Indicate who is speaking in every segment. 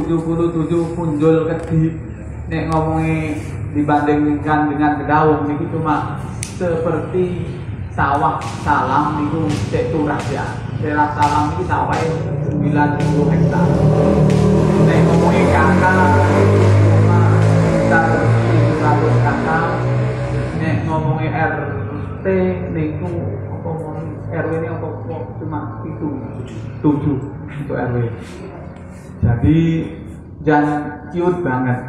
Speaker 1: 77 punjul kedhi nek ngomongi dibandingkan dengan Kedaung niku cuma seperti sawah Salam niku cek turah ya. Daerah Salam iki sawahe 90 hektar. Nek ngomongi kakak cuma sekitar 700 kakak. Nek ngomongi RT niku apa RW ini apa cuma itu 7 untuk RW. Jadi jangan cute banget.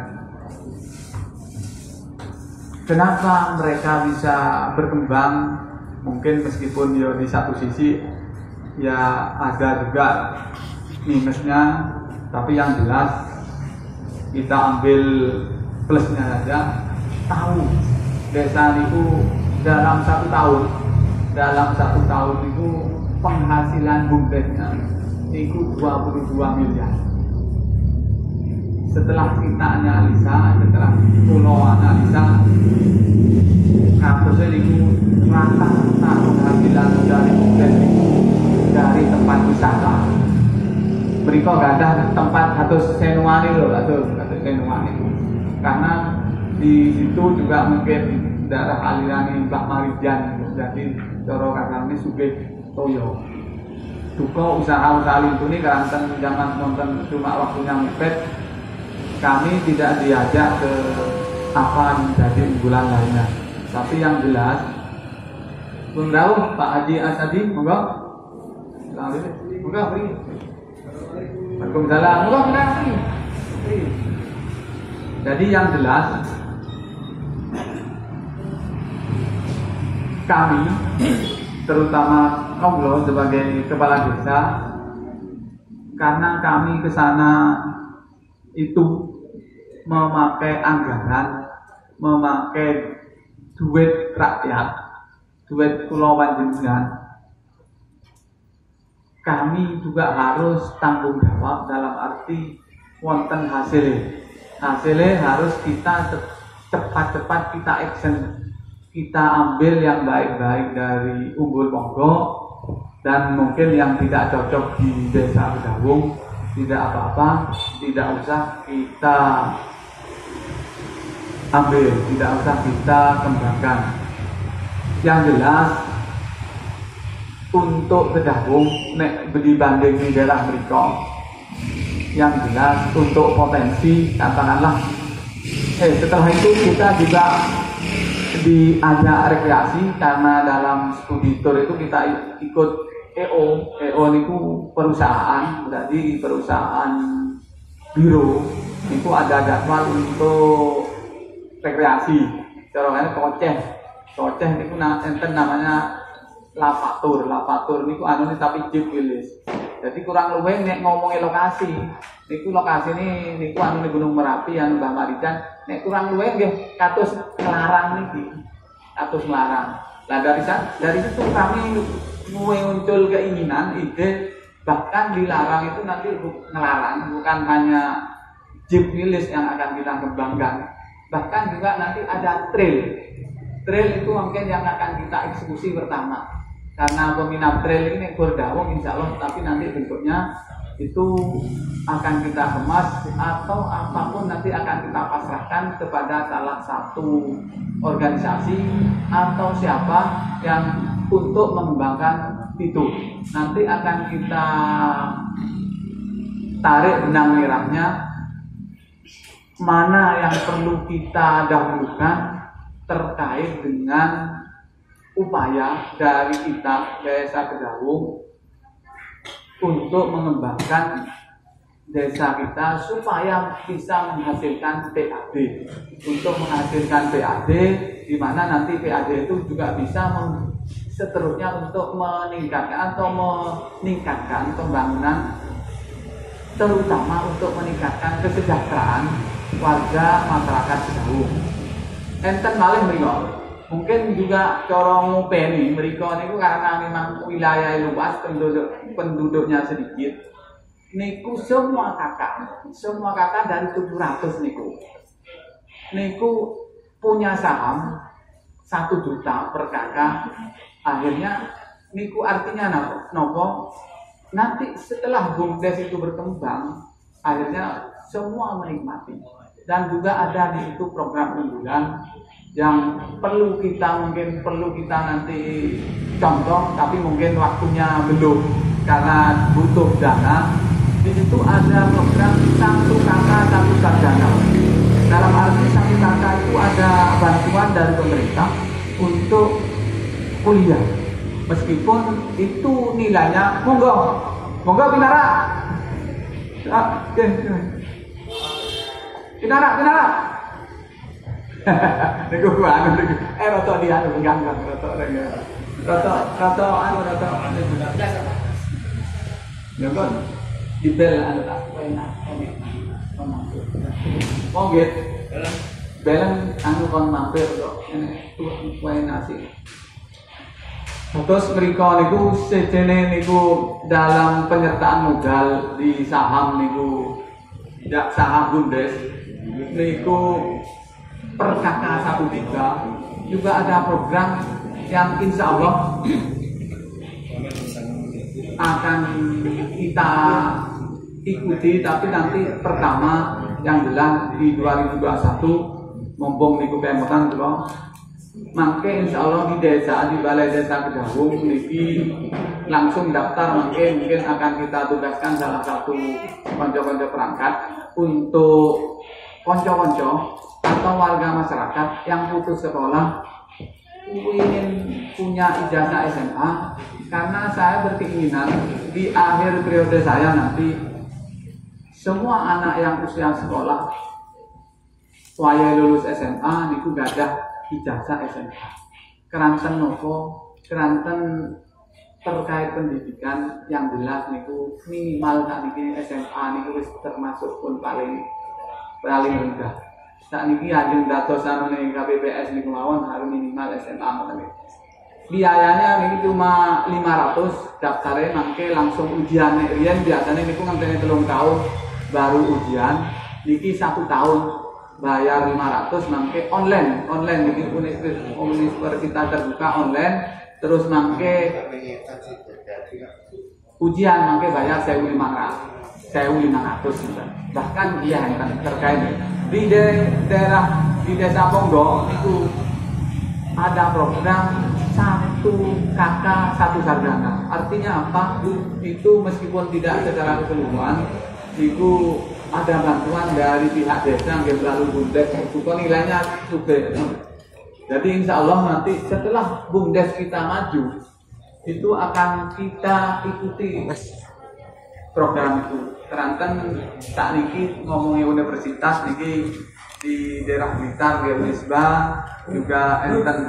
Speaker 1: Kenapa mereka bisa berkembang? Mungkin meskipun ya di satu sisi ya ada juga minusnya, tapi yang jelas kita ambil plusnya saja. Tahu desa itu dalam satu tahun itu penghasilan bumdesnya itu 22 miliar. Setelah kita analisa, setelah pulau analisa, kasusnya itu rata-rata penghasilan dari bumdes itu dari tempat wisata. Mereka gak ada tempat harus senuani loh, atau senuani. Karena di situ juga mungkin darah aliran Mbak Marijan, jadi coro katanya sugih toyo. Duko usaha-usaha itu nih karena zaman nonton cuma waktunya mepet, kami tidak diajak ke apa menjadi unggulan lainnya. Tapi yang jelas, Bung Daud, Pak Haji Asadi, monggo. Monggo beri. Waalaikumsalam. Monggo beri. Jadi yang jelas, kami terutama Ngoblo sebagai kepala desa, karena kami ke sana itu memakai anggaran, memakai duit rakyat, duit pulau panjenengan, kami juga harus tanggung jawab dalam arti wonten hasilnya harus kita cepat-cepat kita action, kita ambil yang baik-baik dari Unggul Monggo, dan mungkin yang tidak cocok di desa Kedaung tidak apa-apa, tidak usah kita ambil, tidak usah kita kembangkan. Yang jelas untuk Kedaung nek dibanding di daerah mereka, yang jelas untuk potensi katakanlah setelah itu kita juga diajak rekreasi, karena dalam studi tour itu kita ikut EO itu perusahaan, berarti perusahaan biro itu ada jadwal untuk rekreasi. Caranya koceh itu enten namanya lavatur niku anu tapi jeep wilis. Jadi kurang luwih nek ngomongi lokasi niku anu Gunung Merapi anu Mbah Marijan, nek kurang luwih nggih kados Nglarang niki. Kados Nglarang. Nah dari situ kami muncul keinginan, ide, bahkan dilarang itu nanti ngelarang bukan hanya jeep wilis yang akan kita kembangkan, bahkan juga nanti ada trail itu mungkin yang akan kita eksekusi pertama, karena peminat trail ini berdawung insya Allah, tapi nanti bentuknya itu akan kita kemas atau apapun nanti akan kita pasrahkan kepada salah satu organisasi atau siapa yang untuk mengembangkan itu. Nanti akan kita tarik benang merahnya, mana yang perlu kita dahulukan terkait dengan upaya dari kita Desa Kedaung untuk mengembangkan desa kita supaya bisa menghasilkan PAD. Untuk menghasilkan PAD, di mana nanti PAD itu juga bisa seterusnya untuk meningkatkan pembangunan, terutama untuk meningkatkan kesejahteraan warga masyarakat Kedaung. Enten malih mriko, mungkin juga corong ngupeni mriko niku karena memang wilayah luas, penduduknya sedikit. Niku semua kakak dari 700 niku punya saham 1 juta per kakak. Akhirnya niku artinya nopo nanti setelah BUMDes itu berkembang, akhirnya semua menikmati. Dan juga ada di situ program unggulan yang perlu kita nanti contoh, tapi mungkin waktunya belum karena butuh dana. Di situ ada program satu kakak satu sarjana. Dalam arti satu kakak itu ada bantuan dari pemerintah untuk kuliah, meskipun itu nilainya monggo pinara, pinara. Niku anu roto dia anu enggak roto anu. Ya kan dibel anu tak enak. Oh gitu. Belen anu kon mampir kok enek wae nasi. Terus mereka niku sejene niku dalam penyertaan modal di saham niku tidak saham Bundes niku per kakak 1 juta. Juga ada program yang insya Allah akan kita ikuti, tapi nanti pertama yang jelas di 2021 mumpung niku kemutan kula mangke insya Allah di desa, di balai desa Kedawung niki langsung daftar. Mungkin akan kita tugaskan salah satu konco-konco perangkat untuk konco-konco atau warga masyarakat yang putus sekolah ingin punya ijazah SMA, karena saya berkeinginan di akhir periode saya nanti semua anak yang usia sekolah waya lulus SMA niku gadah ijazah SMA. Keranten nopo, keranten terkait pendidikan yang jelas niku minimal saat ini SMA niku wis termasuk pun paling rendah. Saat ini ajeng datos anu ning KPPS niku mawon harus minimal SMA ngoten. Biayanya ini cuma 500, daftarnya mangke langsung ujian. Rian biasanya niku ngenteni 3 tahun baru ujian, niki 1 tahun bayar 500 mangke online niki universitas terbuka online, terus mangke ujian mangke bayar 1.500 bahkan dia yang terkait di daerah di desa Ponggo itu ada program 1 kakak 1 sarjana. Artinya apa? Itu meskipun tidak secara keseluruhan itu ada bantuan dari pihak desa yang selalu Bundes itu nilainya super. Jadi insya Allah nanti setelah Bundes kita maju itu akan kita ikuti program itu. Keranten tak niki ngomongin universitas niki di daerah Blitar, di Unisba, juga enten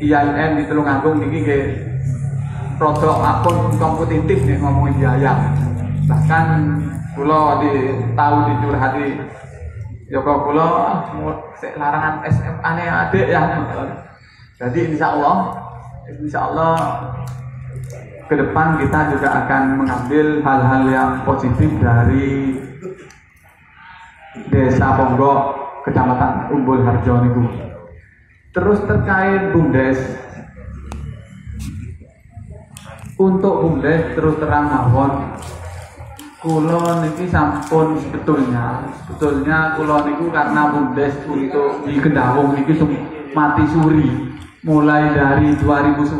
Speaker 1: IAIN di Tulungagung niki ke produk akun kompetitif nih ngomongin biaya. Bahkan kula tahu dicurhati Joko kula larangan SMA nih adik ya. Jadi insya Allah ke depan kita juga akan mengambil hal-hal yang positif dari Desa Ponggo, Kecamatan Umbul Harjo niku. Terus terkait Bumdes, untuk Bumdes terus terang mawon, kula niki sampun sebetulnya kula niku karena Bumdes untuk di Kedawung niki mati suri mulai dari 2011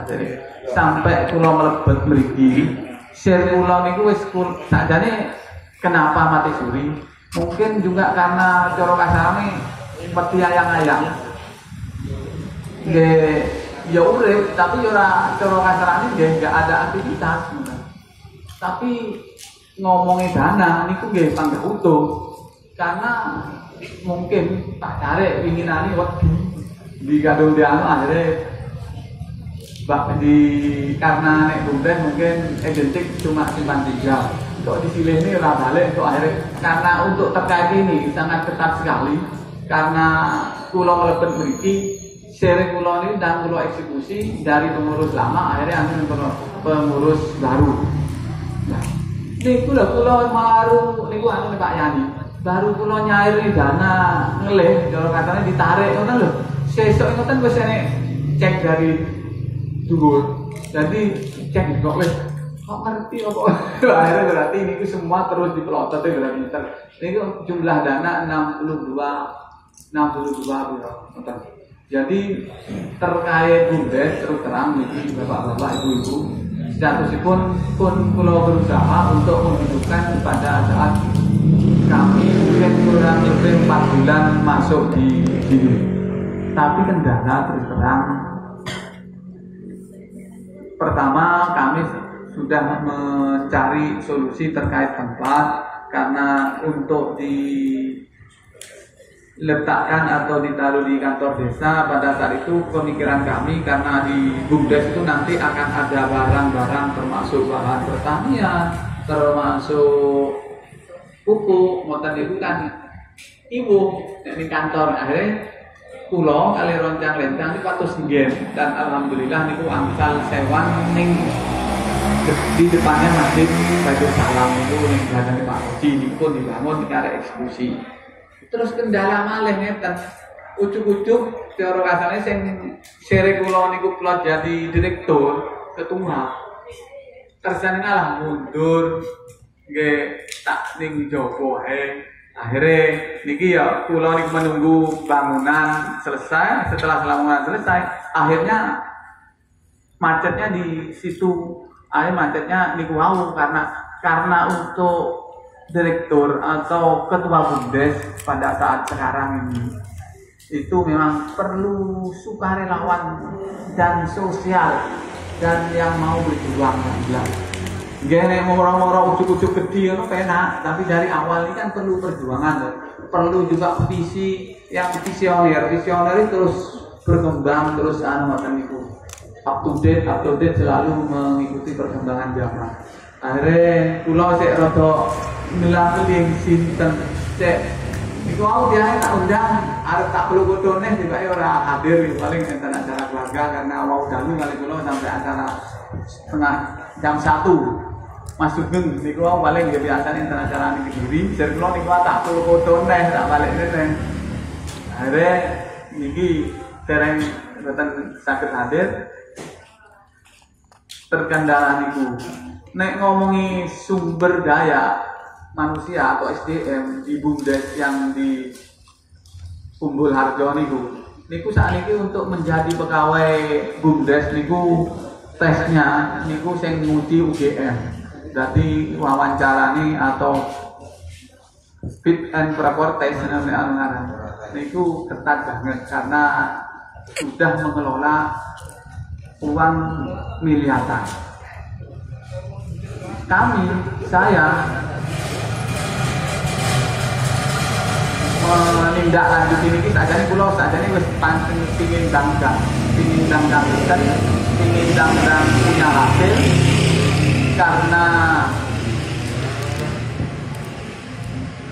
Speaker 1: jadi sampai kula mlebet mriki share kula niku wis sakjane kenapa mati suri, mungkin juga karena cara kasarane seperti ayang-ayang nggih ya urip tapi ora cara kasarane nggih enggak ada aktivitas. Tapi ngomongin dana niku nggih panggah utuh karena mungkin tak cari pinginane wedi di kadung dianu akhirnya karena nek Bumdes mungkin identik cuma simpan 3 kok disilih ini ora balik kok akhirnya karena untuk terkait ini sangat ketat sekali karena kula mlebet mriki share kula ini dan kula eksekusi dari pengurus lama akhirnya anu pengurus baru. Nah niku lho kula baru niku anu Pak Yani baru kula nyair dana ngelih cara katanya ditarik ngoten lho. Sesuk ngoten wis enek cek dari dhuwur. Jadi cek kok wis kok ngerti apa? Akhirnya berarti ini semua terus dipelotot berarti. Ini jumlah dana 62 bulan. Jadi terkait BUMDes terus terang ini bapak-bapak ibu-ibu statusipun pun pulau berusaha untuk menghidupkan pada saat kami mungkin kurang lebih 4 bulan masuk di sini. Tapi kendala terus terang. Pertama kami sudah mencari solusi terkait tempat karena untuk diletakkan atau ditaruh di kantor desa pada saat itu pemikiran kami karena di BUMDes itu nanti akan ada barang-barang termasuk bahan pertanian, termasuk pupuk, motor itu kan ibu di kantor akhirnya pulau kali roncang lencang itu patus ngen dan alhamdulillah niku angsal sewan ning di depannya masjid Baitul Salam itu ning belakang Pak Haji niku pun dibangun karena eksekusi. Terus kendala malih ngeten. Ucuk-ucuk cara kasane sing sere kula niku kula jadi direktur ketua. Kersane ngalah mundur nggih tak ning jowo ae. Akhirnya niki ya kula niku menunggu bangunan selesai. Setelah bangunan selesai, akhirnya macetnya di situ. Akhirnya macetnya niku wau karena untuk direktur atau ketua BUMDes pada saat sekarang ini itu memang perlu sukarelawan dan sosial dan yang mau berjuang ya. Gak moro-moro ucuk-ucuk gede itu penak, tapi dari awal ini kan perlu perjuangan loh. Perlu juga visi yang visioner itu terus berkembang terus itu up to date selalu mengikuti perkembangan zaman. Akhirnya pulau saya rada ngelakui sinten cek niku aku dia tak undang arep tak perlu fotone tiba ora hadir paling enten acara keluarga karena mau dalu kali kula sampai acara setengah jam 1 Mas Sugeng niku aku paling ya biasa enten acara ning Kediri jar kula niku tak perlu fotone tak balik neng akhirnya niki dereng mboten saged hadir terkendala niku nek ngomongi sumber daya manusia atau SDM di BUMDes yang di Umbul Harjo niku saat ini untuk menjadi pegawai BUMDes niku tesnya niku sing nguji UGM. Jadi wawancara nih atau fit and proper test niku ketat banget karena sudah mengelola uang miliaran. Saya menindaklanjuti ini sajane kula sajane wis pancen pingin dangdang punya hasil karena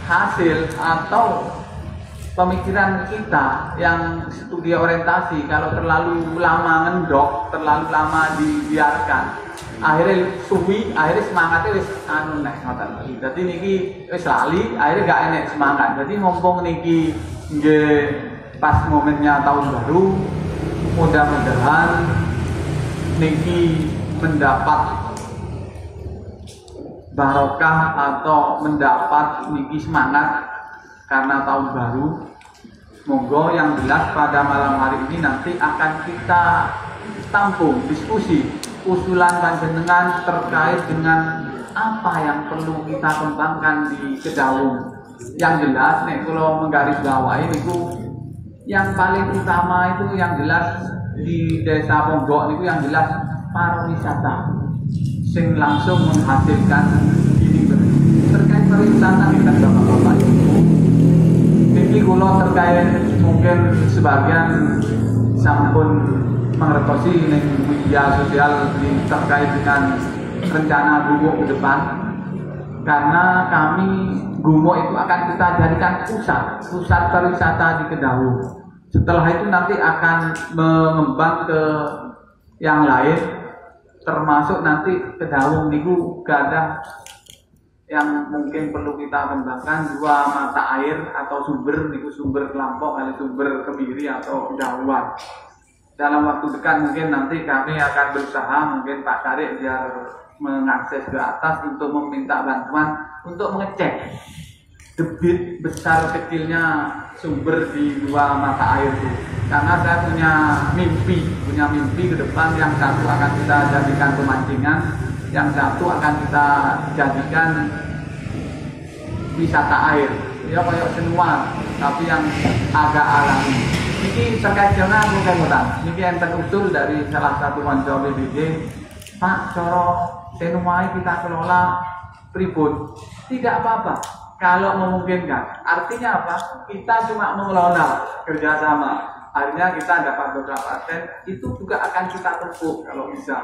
Speaker 1: hasil atau pemikiran kita yang studi orientasi kalau terlalu lama ngendok, terlalu lama dibiarkan akhirnya suwi, akhirnya semangatnya wis ngoten. Jadi niki wis lali, akhirnya gak enek semangat. Jadi ngompong niki nggih pas momennya tahun baru, mudah-mudahan niki mendapat barokah atau mendapat niki semangat karena tahun baru. Monggo yang jelas pada malam hari ini nanti akan kita tampung diskusi usulan panjenengan terkait dengan apa yang perlu kita kembangkan di Kedaung. Yang jelas nih kalau menggarisbawahi itu yang paling utama itu yang jelas di Desa Ponggok itu yang jelas pariwisata sing langsung menghasilkan ini terkait pariwisata kita bapak-bapak ini kula terkait mungkin sebagian sampun mengertosi ning media sosial terkait dengan rencana Gumo ke depan karena kami Gumo itu akan kita jadikan pusat pariwisata di Kedaung. Setelah itu nanti akan mengembang ke yang lain termasuk nanti Kedaung niku gadah yang mungkin perlu kita kembangkan 2 mata air atau sumber niku sumber Kelampok kali sumber Kemiri atau Dawan. dalam waktu dekat mungkin nanti kami akan berusaha, mungkin Pak Tarik biar mengakses ke atas untuk meminta bantuan untuk mengecek debit besar kecilnya sumber di dua mata air itu. Karena saya punya mimpi ke depan, yang satu akan kita jadikan pemancingan, yang satu akan kita jadikan wisata air. Ya kayak senua, tapi yang agak alami. Ini terkait dengan mudah-mudahan. Ini enten usul dari salah satu konco BBJ, Pak, coro senumai kita kelola pribun. Tidak apa-apa kalau memungkinkan. Artinya apa? Kita cuma mengelola kerjasama. Akhirnya kita dapat beberapa aset, itu juga akan kita tempuh kalau bisa.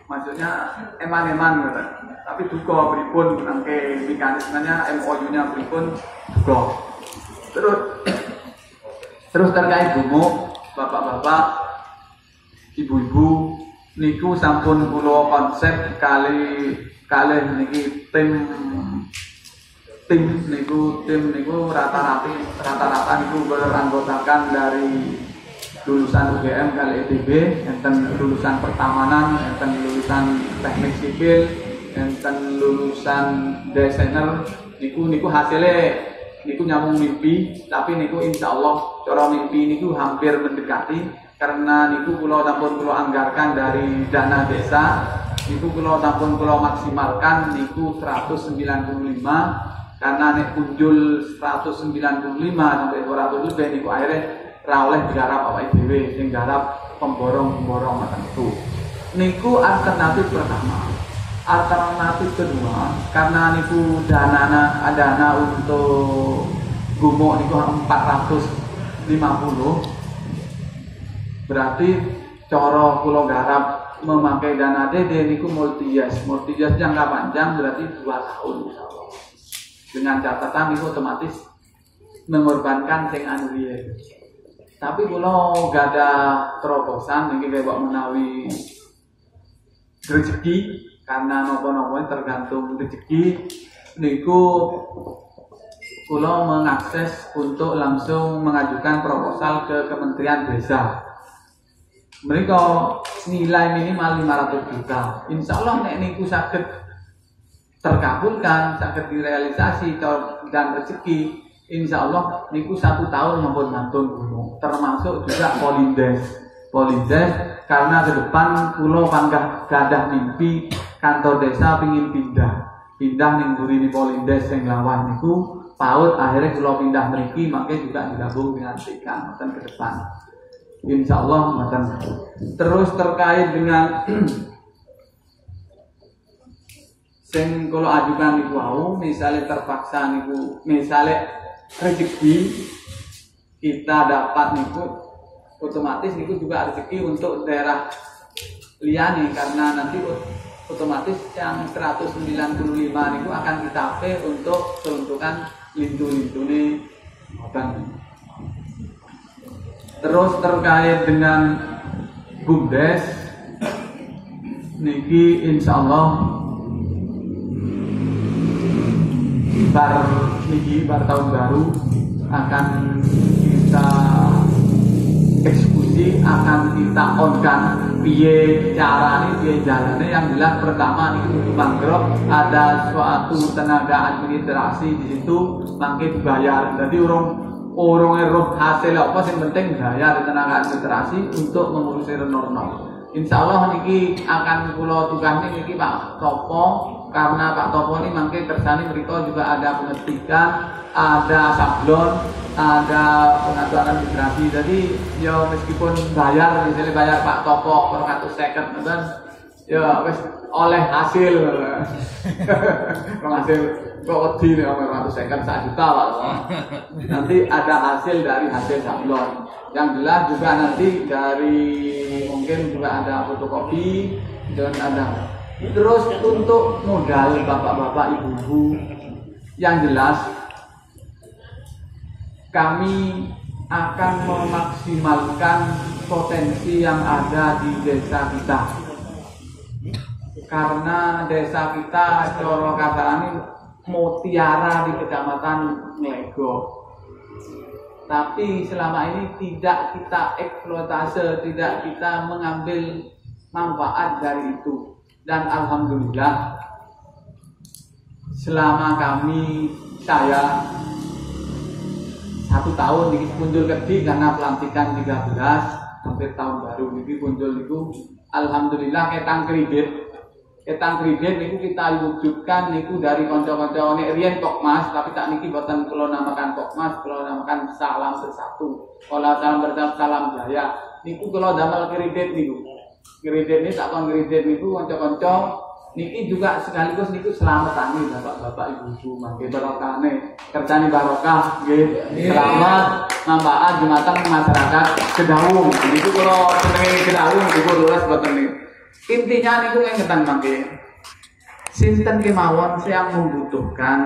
Speaker 1: Maksudnya eman-eman gitu. Tapi juga pribun nangke mekanismenya MOU-nya pribun juga. Terus terkait gumo, bapak-bapak, ibu-ibu, niku sampun kula konsep kali niki tim niku rata-rata niku beranggotakan dari lulusan UGM kali ETB, enten lulusan pertamanan, enten lulusan teknik sipil, enten lulusan desainer, niku hasilnya niku nyambung mimpi, tapi niku insya Allah cara mimpi niku hampir mendekati, karena niku kula sampun kula anggarkan dari dana desa, niku kula sampun kula maksimalkan niku 195, karena nek kunjul 195 sampai 200 lebih niku akhirnya ra oleh digarap awake dhewe, sing garap pemborong-pemborong macam itu. Niku alternatif pertama. Alternatif kedua, karena niku dana untuk gumo niku 450, berarti coro kula garap memakai dana DD niku multi-yes jangka panjang, berarti 2 tahun insyaallah. Dengan catatan niku otomatis mengorbankan sing anu riye. Tapi kula gak ada terobosan niki kaya menawi rezeki, karena nopo-nopo tergantung rezeki, niku kula mengakses untuk langsung mengajukan proposal ke Kementerian Desa. Mereka nilai minimal 500 juta. Insya Allah nek niku saged terkabulkan, saged direalisasi dan rezeki, insya Allah niku 1 tahun maupun mantun gunung, termasuk juga Polindes, karena ke depan kula panggah gadah mimpi kantor desa pingin pindah ning Burine Polindes yang lawan niku paut, akhirnya kula pindah mriki, makanya juga digabung dengan TK ngoten ke depan. Insyaallah ngoten. Terus terkait dengan sing kula ajukan niku wau, misalnya terpaksa niku, misalnya rezeki kita dapat niku, otomatis niku juga rezeki untuk daerah liyane, karena nanti otomatis yang 195 niku akan kita pay untuk peruntukan lintu-lintune ngoten. Terus terkait dengan BUMDes niki insyaallah bar tahun baru akan kita eksekusi, akan kita onkan piye carane, piye jalane. Yang jelas pertama itu untuk mangrove ada suatu tenaga administrasi di situ, mangke dibayar. Jadi orang eroh hasil apa sing penting bayar tenaga administrasi untuk mengurusi renor. Insyaallah niki akan kula tugahne niki Pak Topo, karena Pak Topo ini mangke kersane mriko juga ada pengetikan, ada sablon, ada pengaturan administrasi. Jadi ya meskipun bayar, misalnya bayar Pak Topo 450 ngoten, ya wis oleh hasil. Hasil kok wedi nek 450 1 juta Pak. Nanti ada hasil dari hasil sablon. Yang jelas juga nanti dari mungkin juga ada fotokopi dan ada. Terus untuk modal bapak-bapak ibu-ibu, yang jelas kami akan memaksimalkan potensi yang ada di desa kita, karena desa kita coro kasarane mutiara di kecamatan Nglego. tapi selama ini tidak kita eksploitase, tidak kita mengambil manfaat dari itu. Dan alhamdulillah selama saya 1 tahun ini muncul kerja karena pelantikan 13 hampir tahun baru ini muncul itu, alhamdulillah ketang kredit niku kita wujudkan niku dari kanca-kanca nek riyen Pokmas, tapi tak niki boten kula namakan Pokmas, kula namakan Salam Bersatu. Kala salam bersatu, salam jaya. Niku kula damel kredit niku. Kredit ini tak kon kredit niku kanca-kanca niki juga sekaligus niku selamatane bapak-bapak ibu-ibu mangke barokahne kerjane barokah nggih. Selamat manfaat jumateng masyarakat Kedawung. Niku kula senenge Kedawung niku lurus boten niku. Intinya niku ngetan mangke. Sinten kemawon yang membutuhkan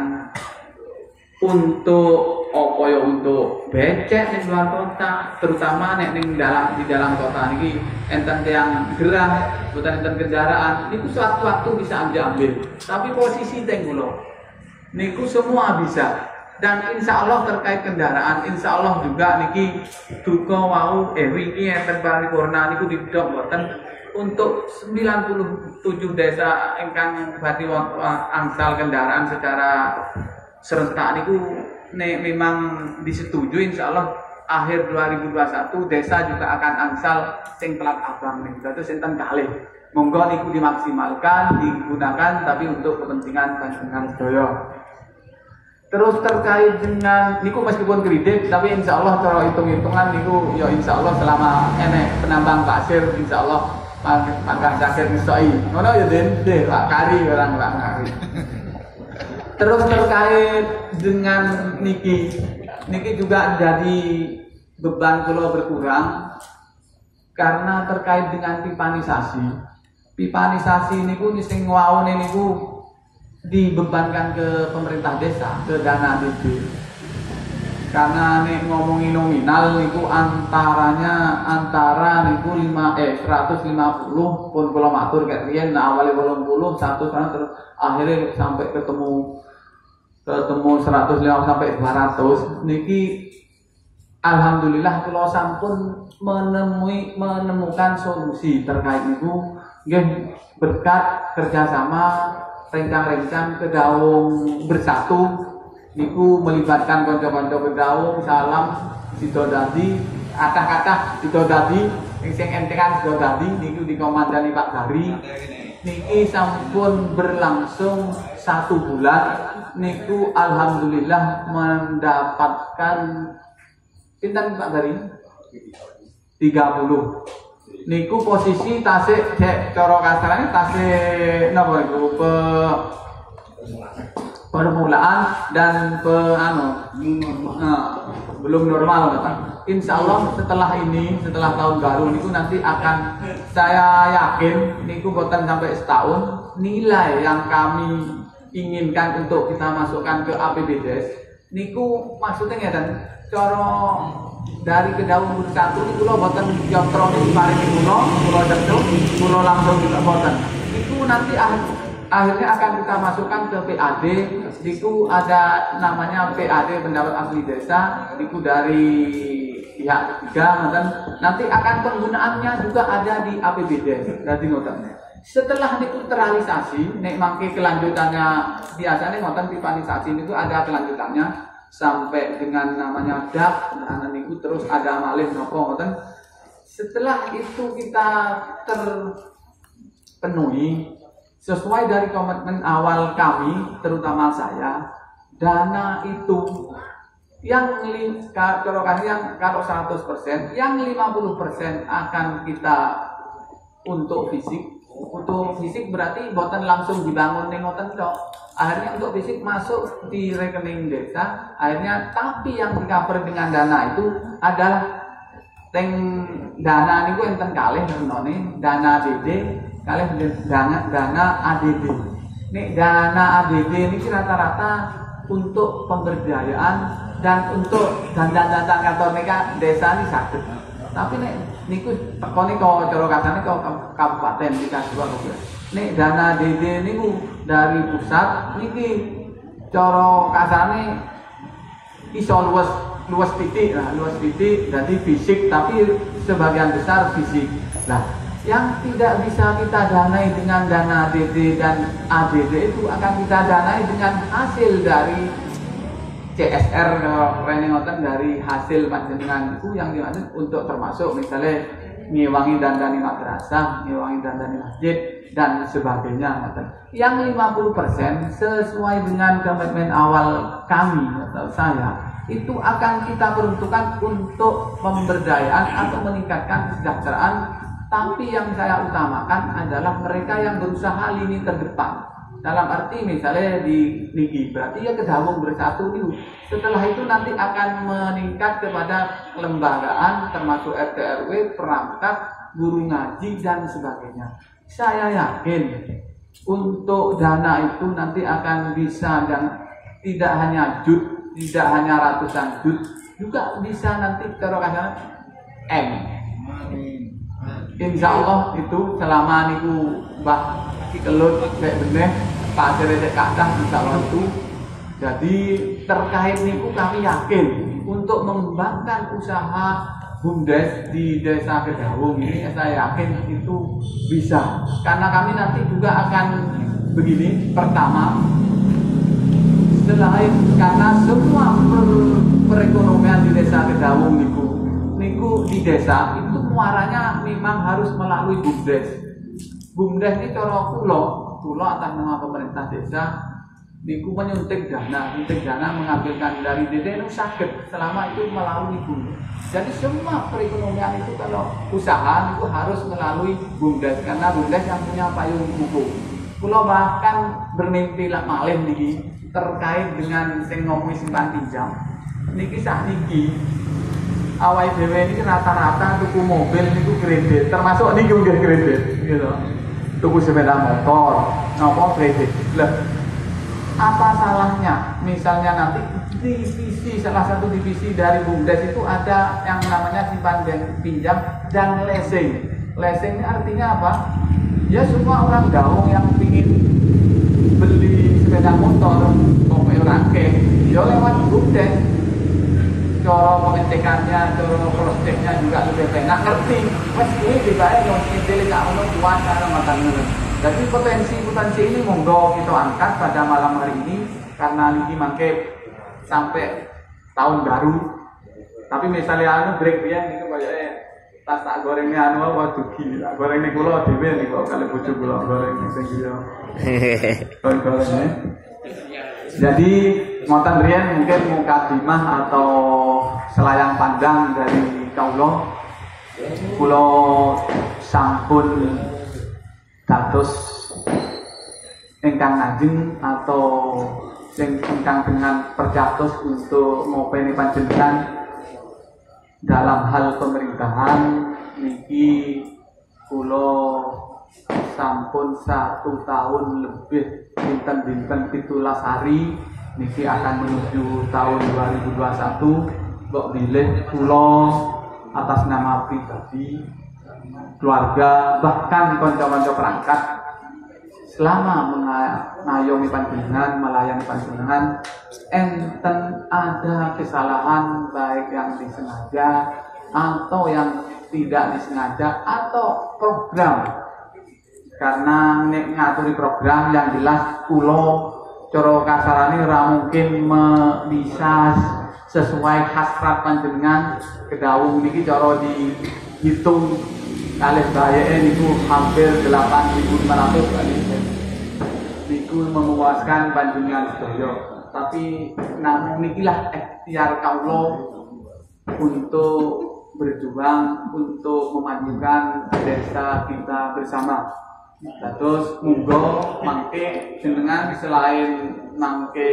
Speaker 1: untuk apa ya, untuk becek di luar kota, terutama nek ning di dalam kota niki enten yang gerah, boten enten kendaraan, niku suatu-waktu bisa ambil. Tapi posisi teng kula niku semua bisa. Dan insya Allah terkait kendaraan, insya Allah juga niki duka wau wingi enten paripurna niku didok boten untuk 97 desa ingkang badhe angsal kendaraan secara serentak niku memang disetujui, insya Allah akhir 2021 desa juga akan angsal sing plat abang niku. Dados enten kalih. Monggo niku dimaksimalkan, digunakan tapi untuk kepentingan panjenengan sedaya. Terus terkait dengan niku meskipun kredit tapi insya Allah cara hitung-hitungan niku ya insya Allah selama enek penambang pasir insya Allah pangkah sakit misoi. Ngono ya Den, Pak Kari orang Pak Kari. Terus terkait dengan niki juga jadi beban kula berkurang karena terkait dengan pipanisasi. Pipanisasi niku sing waune niku dibebankan ke pemerintah desa, ke dana DB. Karena nek ngomongi nominal niku antara niku 150 pun kula matur kek riyen awale 80 100 terus akhirnya sampai ketemu 150 sampai 200 niki alhamdulillah kula sampun menemukan solusi terkait niku nggih berkat kerjasama rencang-rencang Kedawung Bersatu niku melibatkan kanca-kanca Kedawung, Salam, Sidodadi, kata-kata Sidodadi, sing entekan Sidodadi niku dikomandani Pak Gari. Niki sampun berlangsung 1 bulan. Niku alhamdulillah mendapatkan pinten Pak Gari? 30. Niku posisi tasik cara kasarane tasik napa iku permulaan dan belum normal kan. Insya Allah setelah tahun baru niku nanti akan saya yakin niku boten sampai setahun nilai yang kami inginkan untuk kita masukkan ke APBDes niku maksudnya ngeten cara dari Kedawung Bersatu niku kula boten jontro niku paringi kula cedhuk kula langsung juga boten niku nanti akhirnya akan kita masukkan ke PAD. Niku ada namanya PAD pendapat asli desa. Niku dari pihak ketiga, dan nanti akan penggunaannya juga ada di APBD. Jadi ngoten. Setelah niku terrealisasi, nek mangke kelanjutannya biasanya ngoten pipanisasi niku ada kelanjutannya sampai dengan namanya DAP. Nah niku terus ada malih napa ngoten. Setelah itu kita terpenuhi sesuai dari komitmen awal kami, terutama saya, dana itu yang kalau 100%, yang 50% akan kita untuk fisik. Untuk fisik berarti boten langsung dibangun ning ngoten tok. Akhirnya untuk fisik masuk di rekening desa. Akhirnya tapi yang di-cover dengan dana itu adalah dana niku enten kalih nenone, dana DD kalian dana ADB. Nih dana ADB ini rata-rata untuk pemberdayaan dan untuk dandan kantor mereka desa ini sakit. Tapi nih niku tekoni kau cara katanya kau kabupaten dikasih waktu. Nih dana ADB niku dari pusat niki cara kasane iso luwes luas titik lah, luas titik jadi fisik, tapi sebagian besar fisik. Nah, yang tidak bisa kita danai dengan dana DD dan ADD itu akan kita danai dengan hasil dari CSR dari hasil panjenengan itu yang dimaksud untuk termasuk misalnya ngewangi dandani madrasah, ngewangi dandani masjid dan sebagainya. Yang 50% sesuai dengan komitmen awal kami atau saya itu akan kita peruntukkan untuk pemberdayaan atau meningkatkan kesejahteraan. Tapi yang saya utamakan adalah mereka yang berusaha lini terdepan. Dalam arti misalnya di Niki, berarti ya Kedawung Bersatu itu. Setelah itu nanti akan meningkat kepada kelembagaan termasuk RT RW, perangkat, guru ngaji dan sebagainya. Saya yakin untuk dana itu nanti akan bisa dan tidak hanya jut, tidak hanya ratusan jut, juga bisa nanti kerokasnya M. Insya Allah itu selama niku Mbah Kelut kayak bener Pak Cerede Kadah insya Allah itu. Jadi terkait niku kami yakin untuk mengembangkan usaha BUMDes di Desa Kedawung ini, saya yakin itu bisa. Karena kami nanti juga akan begini, pertama selain karena semua perekonomian di Desa Kedawung niku di desa itu muaranya memang harus melalui BUMDes. BUMDes ini cara kulo atas nama pemerintah desa niku menyuntik dana mengambilkan dari DD itu sakit selama itu melalui BUMDes. Jadi semua perekonomian itu kalau usaha itu harus melalui BUMDes karena BUMDes yang punya payung hukum. Kulo bahkan bermimpi lah malih niki terkait dengan sing ngomong simpan pinjam. Niki sakniki awal dhewe ini rata-rata tuku mobil niku kredit, termasuk niki nggih kredit gitu. Tuku sepeda motor, napa kredit. Lah, apa salahnya? Misalnya nanti divisi salah satu divisi dari BUMDes itu ada yang namanya simpan dan pinjam dan leasing. Leasing ini artinya apa? Ya semua orang Gawung yang ingin beli sepeda motor, mobil rangke, ya lewat BUMDes. Cara pengecekannya, cara prospeknya juga lebih enak, ngerti. Mas ini dibayar yang cilik kamu puasa makan. Jadi potensi ini monggo kita angkat pada malam hari ini karena ini mangke sampai tahun baru. Tapi misalnya break dia itu kayaknya tas tak gorengnya waduh gila. Goreng niku lho dhewe niku kalau bojo kula goreng sing gitu. Gorengnya. Jadi ngoten riyen mungkin mukadimah atau selayang pandang dari kula sampun dados ingkang ajeng atau sing ingkang dengan percatos untuk ngopeni panjenengan dalam hal pemerintahan niki kula sampun 1 tahun lebih dinten 17 hari niki akan menuju tahun 2021 kok milih kula atas nama pribadi keluarga bahkan kanca-kanca perangkat selama mengayomi panjenengan melayani panjenengan enten ada kesalahan baik yang disengaja atau yang tidak disengaja atau program karena ngaturi program yang jelas kula cara kasarane ora mungkin bisa sesuai hasrat panjenengan Kedawung niki cara dihitung kalih bayake niku hampir 8.500 kali niku memuaskan panjenengan sedaya tapi namun nikilah ikhtiar kawula untuk berjuang untuk memajukan desa kita bersama. Terus monggo mangke jenengan selain mangke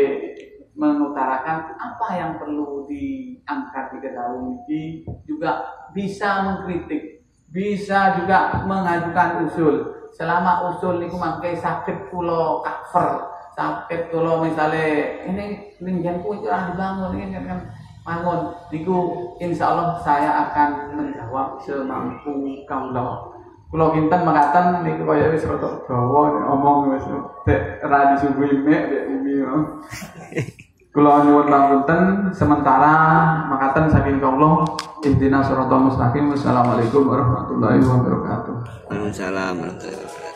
Speaker 1: mengutarakan apa yang perlu diangkat di Kedawung ini juga bisa mengkritik, bisa juga mengajukan usul. Selama usul niku mangke sakit kula cover, sakit kula misale ini njenengan ku ora dibangun ini kan bangun niku insyaallah saya akan menjawab semampu kula. Kula kinten mekaten niku kaya wis rada dawa omong wis ora disuguhi mek iki. Kula nyuwun pangapunten sementara makaten saking kawula ihdinas shiratal mustaqim. Wassalamualaikum warahmatullahi wabarakatuh.
Speaker 2: Waalaikumsalam warahmatullahi wabarakatuh.